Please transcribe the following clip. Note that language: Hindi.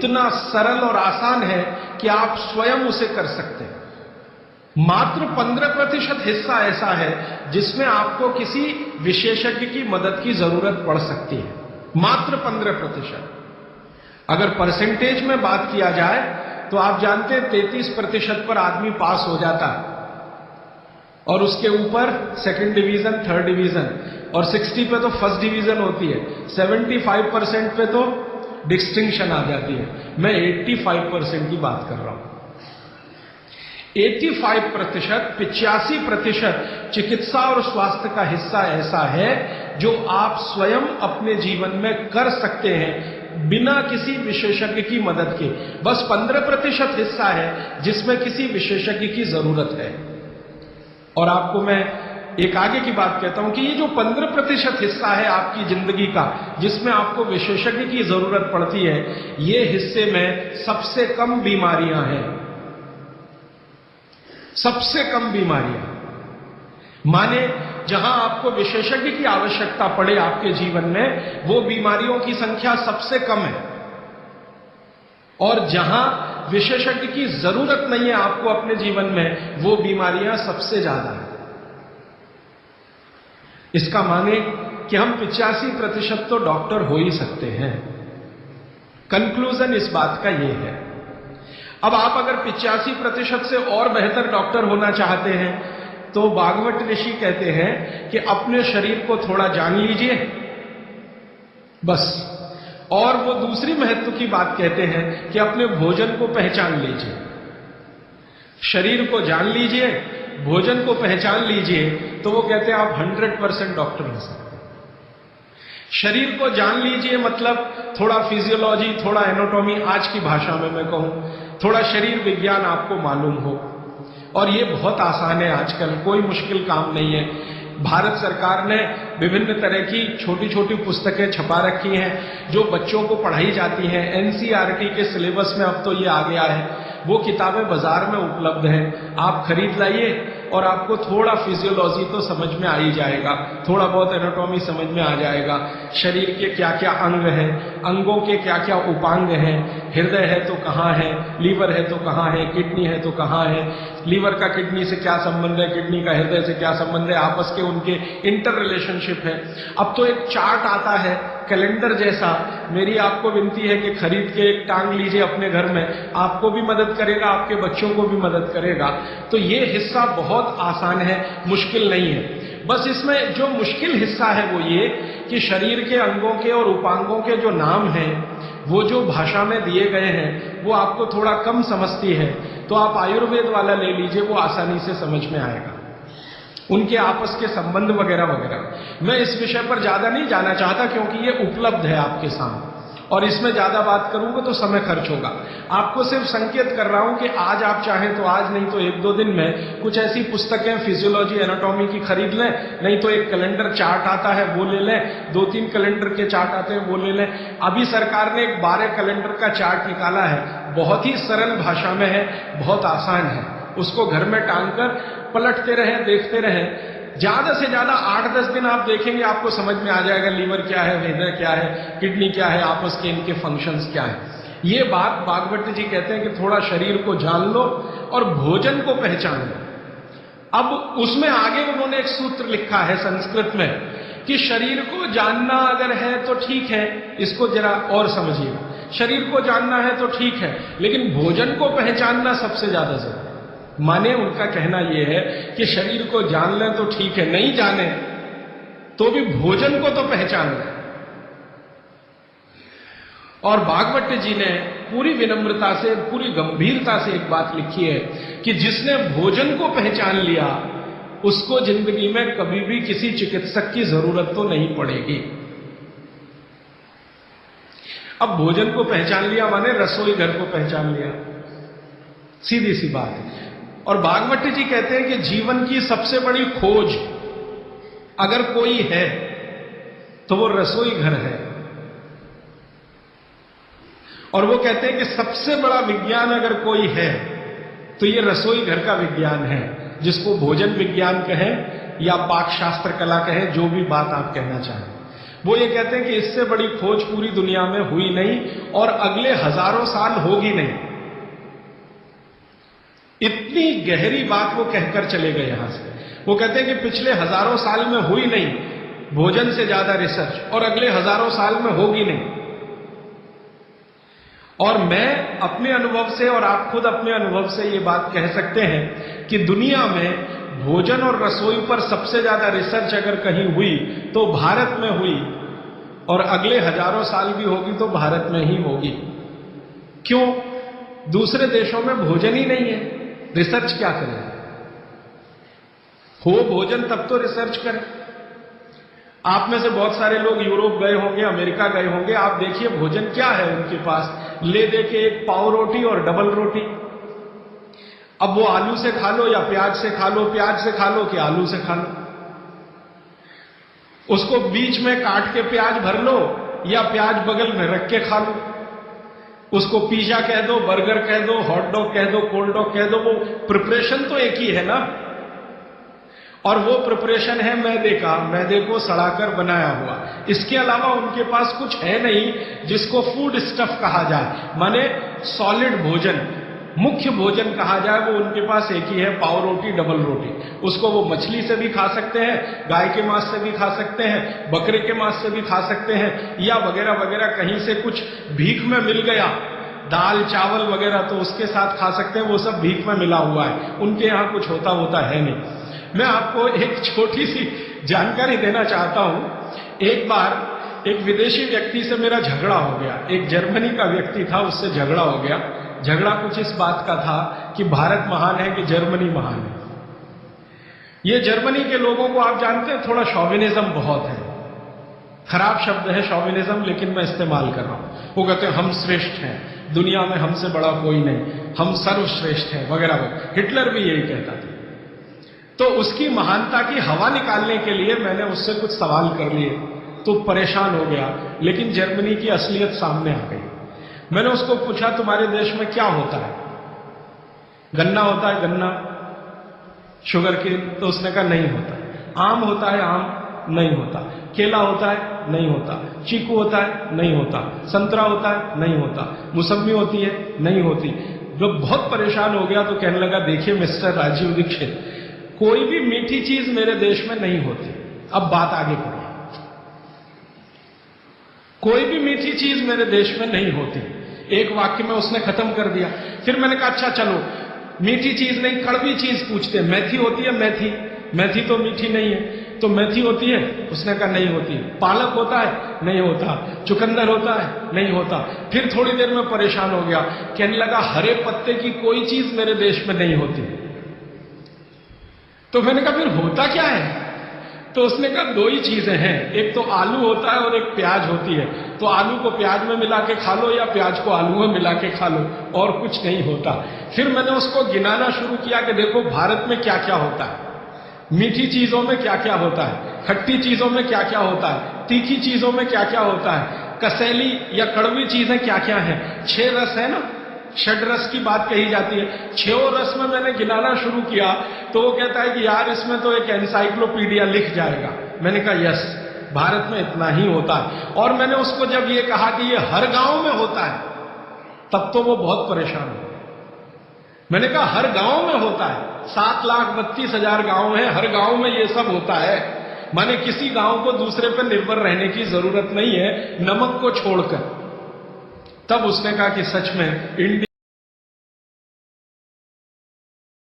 इतना सरल और आसान है कि आप स्वयं उसे कर सकते हैं। मात्र 15% हिस्सा ऐसा है जिसमें आपको किसी विशेषज्ञ की मदद की जरूरत पड़ सकती है, मात्र 15%। अगर परसेंटेज में बात किया जाए तो आप जानते हैं 33% पर आदमी पास हो जाता है, और उसके ऊपर सेकंड डिवीजन, थर्ड डिवीजन, और 60 पे तो फर्स्ट डिवीजन होती है, 75% पे तो डिस्टिंक्शन आ जाती है। मैं 85% की बात कर रहा हूं। 85%, 85% चिकित्सा और स्वास्थ्य का हिस्सा ऐसा है जो आप स्वयं अपने जीवन में कर सकते हैं बिना किसी विशेषज्ञ की मदद के। बस 15% हिस्सा है जिसमें किसी विशेषज्ञ की जरूरत है। और आपको मैं एक आगे की बात कहता हूं कि ये जो 15% हिस्सा है आपकी जिंदगी का जिसमें आपको विशेषज्ञ की जरूरत पड़ती है, ये हिस्से में सबसे कम बीमारियां हैं, सबसे कम बीमारियां। माने जहां आपको विशेषज्ञ की आवश्यकता पड़े आपके जीवन में, वो बीमारियों की संख्या सबसे कम है, और जहां विशेषज्ञ की जरूरत नहीं है आपको अपने जीवन में, वो बीमारियां सबसे ज्यादा है। इसका माने कि हम 85% तो डॉक्टर हो ही सकते हैं। कंक्लूजन इस बात का यह है। अब आप अगर 85% से और बेहतर डॉक्टर होना चाहते हैं तो भागवत ऋषि कहते हैं कि अपने शरीर को थोड़ा जान लीजिए, बस। और वो दूसरी महत्व की बात कहते हैं कि अपने भोजन को पहचान लीजिए। शरीर को जान लीजिए, भोजन को पहचान लीजिए, तो वो कहते हैं आप 100% डॉक्टर हो सकते हैं। शरीर को जान लीजिए मतलब थोड़ा फिजियोलॉजी, थोड़ा एनाटॉमी, आज की भाषा में मैं कहूं थोड़ा शरीर विज्ञान आपको मालूम हो। और ये बहुत आसान है आजकल, कोई मुश्किल काम नहीं है। भारत सरकार ने विभिन्न तरह की छोटी छोटी पुस्तकें छपा रखी हैं जो बच्चों को पढ़ाई जाती हैं। एनसीईआरटी के सिलेबस में अब तो ये आ गया है। वो किताबें बाजार में उपलब्ध हैं, आप खरीद लाइए और आपको थोड़ा फिजियोलॉजी तो समझ में आ ही जाएगा, थोड़ा बहुत एनाटॉमी समझ में आ जाएगा। शरीर के क्या क्या अंग हैं, अंगों के क्या क्या उपांग हैं, हृदय है तो कहाँ है, लीवर है तो कहाँ है, किडनी है तो कहाँ है, लीवर का किडनी से क्या संबंध है, किडनी का हृदय से क्या संबंध है, आपस के उनके इंटर रिलेशनशिप है। अब तो एक चार्ट आता है कैलेंडर जैसा, मेरी आपको विनती है कि खरीद के एक टांग लीजिए अपने घर में, आपको भी मदद करेगा, आपके बच्चों को भी मदद करेगा। तो ये हिस्सा बहुत आसान है, मुश्किल नहीं है। बस इसमें जो मुश्किल हिस्सा है वो ये कि शरीर के अंगों के और उपांगों के जो नाम हैं वो जो भाषा में दिए गए हैं वो आपको थोड़ा कम समझती है, तो आप आयुर्वेद वाला ले लीजिए, वो आसानी से समझ में आएगा, उनके आपस के संबंध वगैरह वगैरह। मैं इस विषय पर ज्यादा नहीं जाना चाहता क्योंकि ये उपलब्ध है आपके सामने, और इसमें ज्यादा बात करूंगा तो समय खर्च होगा। आपको सिर्फ संकेत कर रहा हूं कि आज आप चाहें तो आज, नहीं तो 1-2 दिन में कुछ ऐसी पुस्तकें फिजियोलॉजी एनाटॉमी की खरीद लें, नहीं तो एक कैलेंडर चार्ट आता है वो ले लें, 2-3 कैलेंडर के चार्ट आते हैं वो ले लें। अभी सरकार ने एक 12 कैलेंडर का चार्ट निकाला है, बहुत ही सरल भाषा में है, बहुत आसान है। उसको घर में टांग कर पलटते रहें, देखते रहें। ज्यादा से ज्यादा 8-10 दिन आप देखेंगे, आपको समझ में आ जाएगा लीवर क्या है, हृदय क्या है, किडनी क्या है, आपस के इनके फंक्शंस क्या है। ये बात भागवत जी कहते हैं कि थोड़ा शरीर को जान लो और भोजन को पहचान लो। अब उसमें आगे उन्होंने एक सूत्र लिखा है संस्कृत में कि शरीर को जानना अगर है तो ठीक है, इसको जरा और समझिएगा। शरीर को जानना है तो ठीक है, लेकिन भोजन को पहचानना सबसे ज्यादा जरूरी है। माने उनका कहना यह है कि शरीर को जान लें तो ठीक है, नहीं जाने तो भी भोजन को तो पहचान लें। और भागवत जी ने पूरी विनम्रता से, पूरी गंभीरता से एक बात लिखी है कि जिसने भोजन को पहचान लिया उसको जिंदगी में कभी भी किसी चिकित्सक की जरूरत तो नहीं पड़ेगी। अब भोजन को पहचान लिया माने रसोई घर को पहचान लिया, सीधी सी बात है। और भागवत जी कहते हैं कि जीवन की सबसे बड़ी खोज अगर कोई है तो वो रसोई घर है। और वो कहते हैं कि सबसे बड़ा विज्ञान अगर कोई है तो ये रसोई घर का विज्ञान है, जिसको भोजन विज्ञान कहें या पाक शास्त्र कला कहें, जो भी बात आप कहना चाहें। वो ये कहते हैं कि इससे बड़ी खोज पूरी दुनिया में हुई नहीं और अगले हजारों साल होगी नहीं। इतनी गहरी बात वो कहकर चले गए यहां से। वो कहते हैं कि पिछले हजारों साल में हुई नहीं भोजन से ज्यादा रिसर्च और अगले हजारों साल में होगी नहीं। और मैं अपने अनुभव से और आप खुद अपने अनुभव से ये बात कह सकते हैं कि दुनिया में भोजन और रसोई पर सबसे ज्यादा रिसर्च अगर कहीं हुई तो भारत में हुई और अगले हजारों साल भी होगी तो भारत में ही होगी। क्यों? दूसरे देशों में भोजन ही नहीं है, रिसर्च क्या करें? हो भोजन तब तो रिसर्च करें। आप में से बहुत सारे लोग यूरोप गए होंगे, अमेरिका गए होंगे, आप देखिए भोजन क्या है उनके पास, ले दे के एक पाव रोटी और डबल रोटी। अब वो आलू से खा लो या प्याज से खा लो, प्याज से खा लो कि आलू से खा लो, उसको बीच में काट के प्याज भर लो या प्याज बगल में रख के खा लो। उसको पिज्जा कह दो, बर्गर कह दो, हॉट डॉग कह दो, कोल्ड डॉग कह दो, वो प्रिपरेशन तो एक ही है ना। और वो प्रिपरेशन है मैदे को सड़ाकर बनाया हुआ। इसके अलावा उनके पास कुछ है नहीं जिसको फूड स्टफ कहा जाए, माने सॉलिड भोजन, मुख्य भोजन कहा जाए, वो उनके पास एक ही है, पाव रोटी डबल रोटी। उसको वो मछली से भी खा सकते हैं, गाय के मांस से भी खा सकते हैं, बकरे के मांस से भी खा सकते हैं, या वगैरह वगैरह कहीं से कुछ भीख में मिल गया दाल चावल वगैरह तो उसके साथ खा सकते हैं, वो सब भीख में मिला हुआ है, उनके यहां कुछ होता है नहीं। मैं आपको एक छोटी सी जानकारी देना चाहता हूं। एक बार एक विदेशी व्यक्ति से मेरा झगड़ा हो गया, एक जर्मनी का व्यक्ति था, उससे झगड़ा हो गया। झगड़ा कुछ इस बात का था कि भारत महान है कि जर्मनी महान है। ये जर्मनी के लोगों को आप जानते हैं थोड़ा शॉविनिज्म बहुत है, खराब शब्द है शॉविनिज्म, लेकिन मैं इस्तेमाल कर रहा हूं। वो कहते हैं हम श्रेष्ठ हैं, दुनिया में हमसे बड़ा कोई नहीं, हम सर्वश्रेष्ठ हैं वगैरह वगैरह। हिटलर भी यही कहता था। तो उसकी महानता की हवा निकालने के लिए मैंने उससे कुछ सवाल कर लिए तो परेशान हो गया, लेकिन जर्मनी की असलियत सामने आ गई। मैंने उसको पूछा तुम्हारे देश में क्या होता है? गन्ना होता है, गन्ना, शुगर केन? तो उसने कहा नहीं होता। आम होता है? आम नहीं होता। केला होता है? नहीं होता। चीकू होता है? नहीं होता। संतरा होता है? नहीं होता। मौसम्मी होती है? नहीं होती। जब बहुत परेशान हो गया तो कहने लगा देखिए मिस्टर राजीव दीक्षित, कोई भी मीठी चीज मेरे देश में नहीं होती। अब बात आगे बढ़ी, कोई भी मीठी चीज मेरे देश में नहीं होती। एक वाक्य में उसने खत्म कर दिया। फिर मैंने कहा अच्छा चलो मीठी चीज नहीं कड़वी चीज पूछते, मेथी होती है? मेथी, मेथी तो मीठी नहीं है, तो मेथी होती है? उसने कहा नहीं होती। पालक होता है? नहीं होता। चुकंदर होता है? नहीं होता। फिर थोड़ी देर में परेशान हो गया, कहने लगा हरे पत्ते की कोई चीज मेरे देश में नहीं होती। तो मैंने कहा फिर होता क्या है? तो उसने कहा दो ही चीजें हैं, एक तो आलू होता है और एक प्याज होती है। तो आलू को प्याज में मिला के खा लो या प्याज को आलू में मिला के खा लो, और कुछ नहीं होता। फिर मैंने उसको गिनाना शुरू किया कि देखो भारत में क्या क्या होता है, मीठी चीजों में क्या क्या होता है, खट्टी चीजों में क्या क्या होता है, तीखी चीजों में क्या क्या होता है, कसैली या कड़वी चीजें क्या क्या है। 6 रस है ना, षड रस की बात कही जाती है। 6 रस में मैंने गिनाना शुरू किया तो वो कहता है कि यार इसमें तो एक एनसाइक्लोपीडिया लिख जाएगा। मैंने कहा यस, भारत में इतना ही होता है। और मैंने उसको जब ये कहा कि ये हर गांव में होता है तब तो वो बहुत परेशान हो। मैंने कहा हर गांव में होता है, 7,32,000 गांव हैं, हर गांव में ये सब होता है। माने किसी गांव को दूसरे पर निर्भर रहने की जरूरत नहीं है, नमक को छोड़कर। तब उसने कहा कि सच में इंडिया